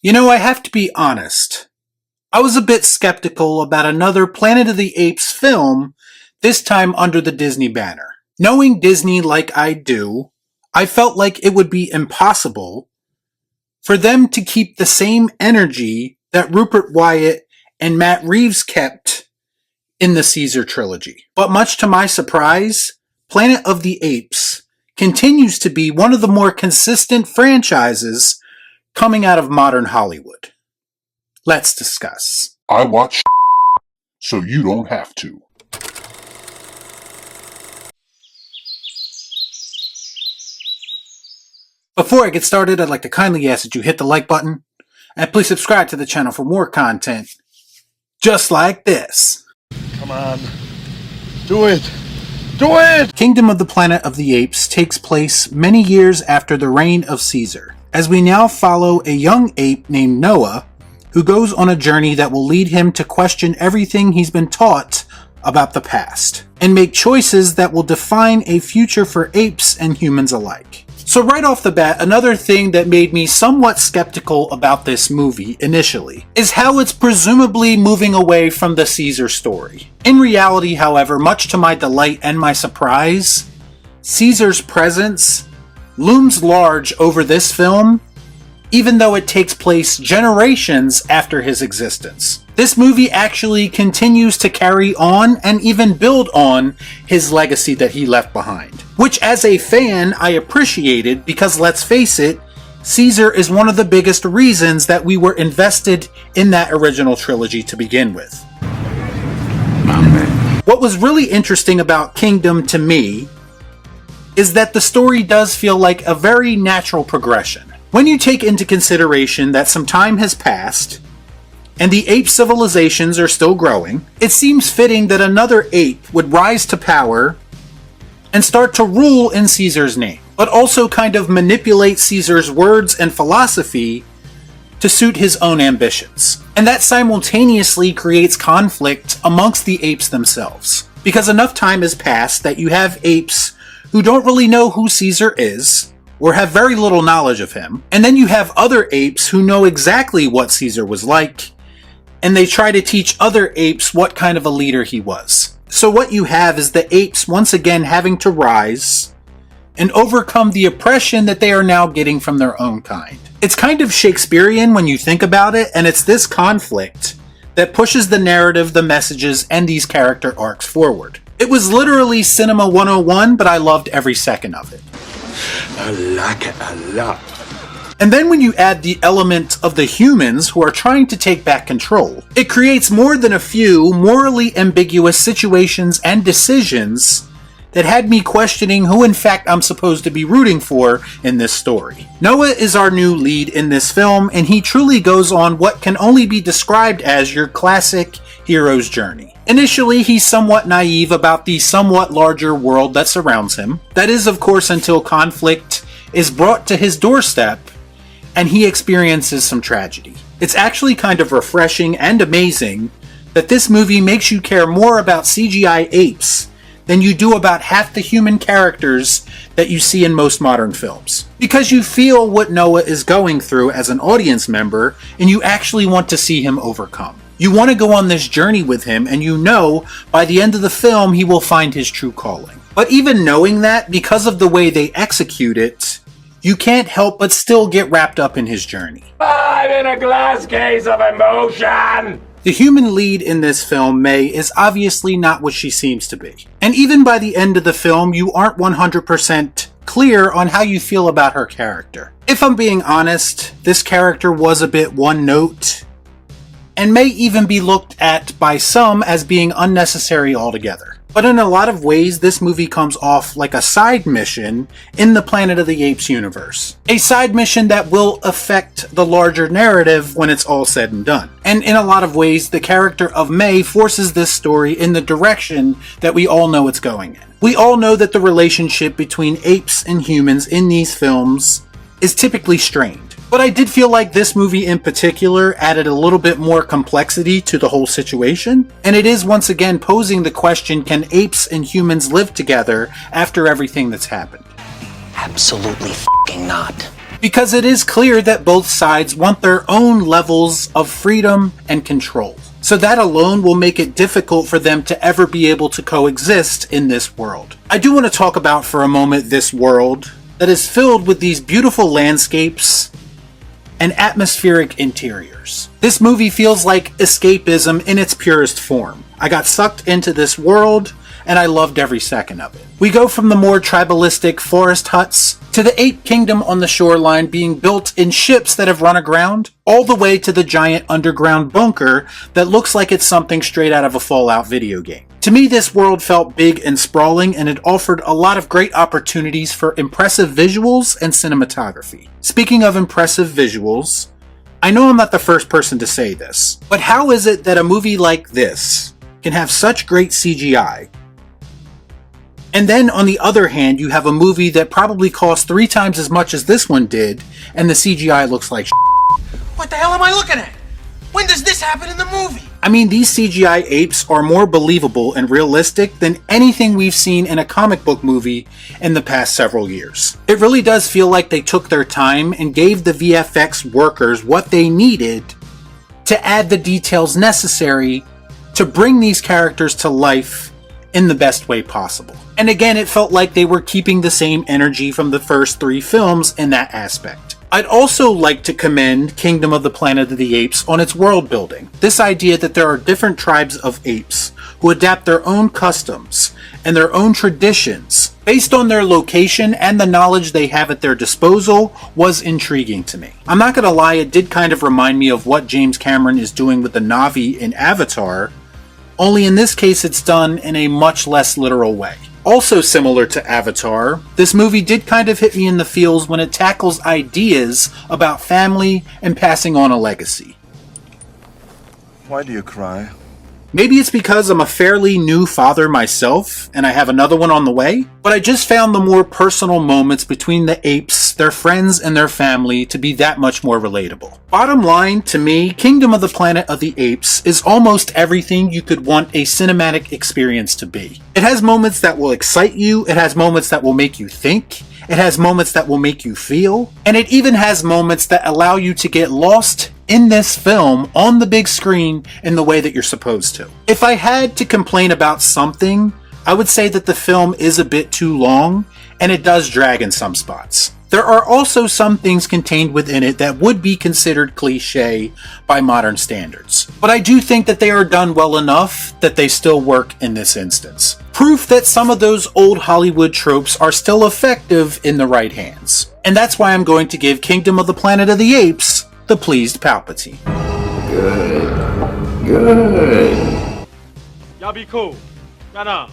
You know, I have to be honest. I was a bit skeptical about another Planet of the Apes film, this time under the Disney banner. Knowing Disney like I do, I felt like it would be impossible for them to keep the same energy that Rupert Wyatt and Matt Reeves kept in the Caesar trilogy. But much to my surprise, Planet of the Apes continues to be one of the more consistent franchises coming out of modern Hollywood. Let's discuss. I watch so you don't have to. Before I get started, I'd like to kindly ask that you hit the like button and please subscribe to the channel for more content just like this. Come on. Do it. Do it! Kingdom of the Planet of the Apes takes place many years after the reign of Caesar, as we now follow a young ape named Noah who goes on a journey that will lead him to question everything he's been taught about the past and make choices that will define a future for apes and humans alike. So right off the bat, another thing that made me somewhat skeptical about this movie initially is how it's presumably moving away from the Caesar story. In reality, however, much to my delight and my surprise, Caesar's presence looms large over this film, even though it takes place generations after his existence. This movie actually continues to carry on and even build on his legacy that he left behind. Which as a fan, I appreciated because let's face it, Caesar is one of the biggest reasons that we were invested in that original trilogy to begin with. What was really interesting about Kingdom to me is that the story does feel like a very natural progression. When you take into consideration that some time has passed, and the ape civilizations are still growing, it seems fitting that another ape would rise to power and start to rule in Caesar's name, but also kind of manipulate Caesar's words and philosophy to suit his own ambitions. And that simultaneously creates conflict amongst the apes themselves, because enough time has passed that you have apes who don't really know who Caesar is, or have very little knowledge of him, and then you have other apes who know exactly what Caesar was like, and they try to teach other apes what kind of a leader he was. So what you have is the apes once again having to rise and overcome the oppression that they are now getting from their own kind. It's kind of Shakespearean when you think about it, and it's this conflict that pushes the narrative, the messages, and these character arcs forward. It was literally Cinema 101, but I loved every second of it. I like it a lot. And then when you add the element of the humans who are trying to take back control, it creates more than a few morally ambiguous situations and decisions that had me questioning who in fact I'm supposed to be rooting for in this story. Noah is our new lead in this film, and he truly goes on what can only be described as your classic hero's journey. Initially, he's somewhat naive about the somewhat larger world that surrounds him. That is, of course, until conflict is brought to his doorstep and he experiences some tragedy. It's actually kind of refreshing and amazing that this movie makes you care more about CGI apes than you do about half the human characters that you see in most modern films. Because you feel what Noah is going through as an audience member, and you actually want to see him overcome. You want to go on this journey with him, and you know by the end of the film he will find his true calling. But even knowing that, because of the way they execute it, you can't help but still get wrapped up in his journey. I'm in a glass case of emotion! The human lead in this film, May, is obviously not what she seems to be. And even by the end of the film, you aren't 100% clear on how you feel about her character. If I'm being honest, this character was a bit one note, and may even be looked at by some as being unnecessary altogether. But in a lot of ways, this movie comes off like a side mission in the Planet of the Apes universe. A side mission that will affect the larger narrative when it's all said and done. And in a lot of ways, the character of May forces this story in the direction that we all know it's going in. We all know that the relationship between apes and humans in these films is typically strained. But I did feel like this movie in particular added a little bit more complexity to the whole situation, and it is once again posing the question, can apes and humans live together after everything that's happened? Absolutely f***ing not. because it is clear that both sides want their own levels of freedom and control. So that alone will make it difficult for them to ever be able to coexist in this world. I do want to talk about for a moment this world that is filled with these beautiful landscapes and atmospheric interiors. This movie feels like escapism in its purest form. I got sucked into this world and I loved every second of it. We go from the more tribalistic forest huts to the ape kingdom on the shoreline being built in ships that have run aground, all the way to the giant underground bunker that looks like it's something straight out of a Fallout video game. To me, this world felt big and sprawling, and it offered a lot of great opportunities for impressive visuals and cinematography. Speaking of impressive visuals, I know I'm not the first person to say this, but how is it that a movie like this can have such great CGI? And then on the other hand, you have a movie that probably cost 3 times as much as this one did, and the CGI looks like What the hell am I looking at? When does this happen in the movie? I mean, these CGI apes are more believable and realistic than anything we've seen in a comic book movie in the past several years. It really does feel like they took their time and gave the VFX workers what they needed to add the details necessary to bring these characters to life in the best way possible. And again, it felt like they were keeping the same energy from the first 3 films in that aspect. I'd also like to commend Kingdom of the Planet of the Apes on its world building. This idea that there are different tribes of apes who adapt their own customs and their own traditions based on their location and the knowledge they have at their disposal was intriguing to me. I'm not gonna lie, it did kind of remind me of what James Cameron is doing with the Na'vi in Avatar, only in this case it's done in a much less literal way. Also similar to Avatar, this movie did kind of hit me in the feels when it tackles ideas about family and passing on a legacy. Why do you cry? Maybe it's because I'm a fairly new father myself, and I have another one on the way, but I just found the more personal moments between the apes, their friends, and their family to be that much more relatable. Bottom line, to me, Kingdom of the Planet of the Apes is almost everything you could want a cinematic experience to be. It has moments that will excite you, it has moments that will make you think, it has moments that will make you feel, and it even has moments that allow you to get lost in this film on the big screen in the way that you're supposed to. If I had to complain about something, I would say that the film is a bit too long, and it does drag in some spots. There are also some things contained within it that would be considered cliché by modern standards, but I do think that they are done well enough that they still work in this instance. Proof that some of those old Hollywood tropes are still effective in the right hands. And that's why I'm going to give Kingdom of the Planet of the Apes the pleased Palpatine. Good. Y'all be cool. Nah.